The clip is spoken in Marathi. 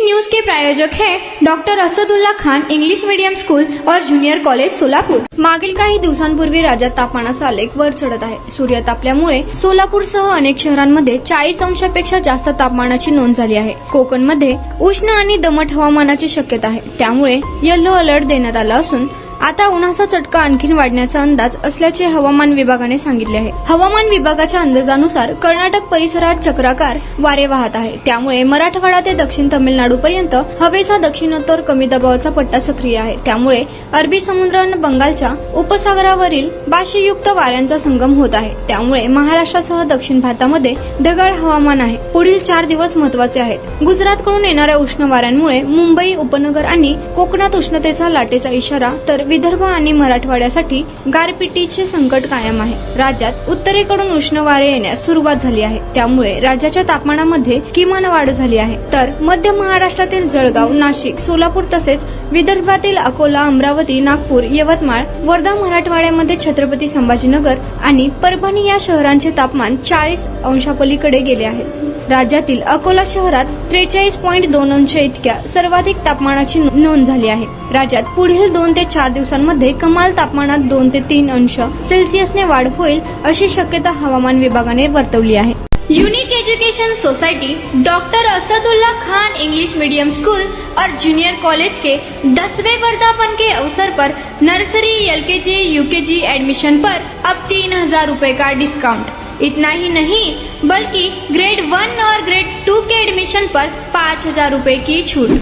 न्यूज के प्रायोजक हैं doctor Asadullah Khan English medium school और ज्युनियर कॉलेज सोलापूर। मागील काही दिवसांपूर्वी राज्यात तापमानाचा आलेख वर चढत आहे। सूर्य तापल्यामुळे सोलापूरसह अनेक शहरांमध्ये 40 अंशापेक्षा जास्त तापमानाची नोंद झाली आहे। कोकणमध्ये उष्ण आणि दमट हवामानाची शक्यता आहे, त्यामुळे येलो अलर्ट देण्यात आला असून आता उन्हाचा चटका आणखी वाढण्याचा अंदाज असल्याचे हवामान विभागाने सांगितले आहे। हवामान विभागाच्या अंदाजानुसार कर्नाटक परिसरात चक्राकार वारे वाहत आहे, त्यामुळे मराठवाडा ते दक्षिण तमिळनाडूपर्यंत हवेचा दक्षिणोत्तर कमी दाबाचा पट्टा सक्रिय आहे। त्यामुळे अरबी समुद्र आणि बंगालच्या उपसागरावरील वाशीयुक्त वाऱ्यांचा संगम होत आहे, त्यामुळे महाराष्ट्रासह दक्षिण भारतामध्ये ढगाळ हवामान आहे। पुढील 4 दिवस महत्वाचे आहेत। गुजरातकडून येणाऱ्या उष्ण वाऱ्यांमुळे मुंबई उपनगर आणि कोकणात उष्णतेचा लाटेचा इशारा, तर विदर्भ आणि मराठवाड्यासाठी गारपिटीचे संकट कायम आहे। राज्यात उत्तरेकडून उष्ण वारे येण्यास सुरुवात झाली आहे, त्यामुळे राज्याच्या तापमानामध्ये किमान वाढ झाली आहे। तर मध्य महाराष्ट्रातील जळगाव, नाशिक, सोलापूर तसेच विदर्भातील अकोला, अमरावती, नागपूर, यवतमाळ, वर्धा, मराठवाड्यामध्ये छत्रपती संभाजीनगर आणि परभणी या शहरांचे तापमान 40 अंशापलीकडे गेले आहे। राज्यातील अकोला शहरात 43.2 अंश इतक्या सर्वाधिक तापमानाची नोंद झाली आहे। राज्यात पुढील 2 ते 4 दिवसांमध्ये कमाल तापमानात 2 ते 3 अंश सेल्सिअसने वाढ होईल अशी शक्यता हवामान विभागाने वर्तवली आहे। Unique education society doctor Asadullah Khan English medium school और जूनियर कॉलेज के 10वें वर्धापन के अवसर पर नर्सरी, LKG, UKG एडमिशन पर अब 3000 रुपए का डिस्काउंट। इतना ही नहीं बल्कि ग्रेड 1 और ग्रेड 2 के एडमिशन पर 5000 रुपए की छूट।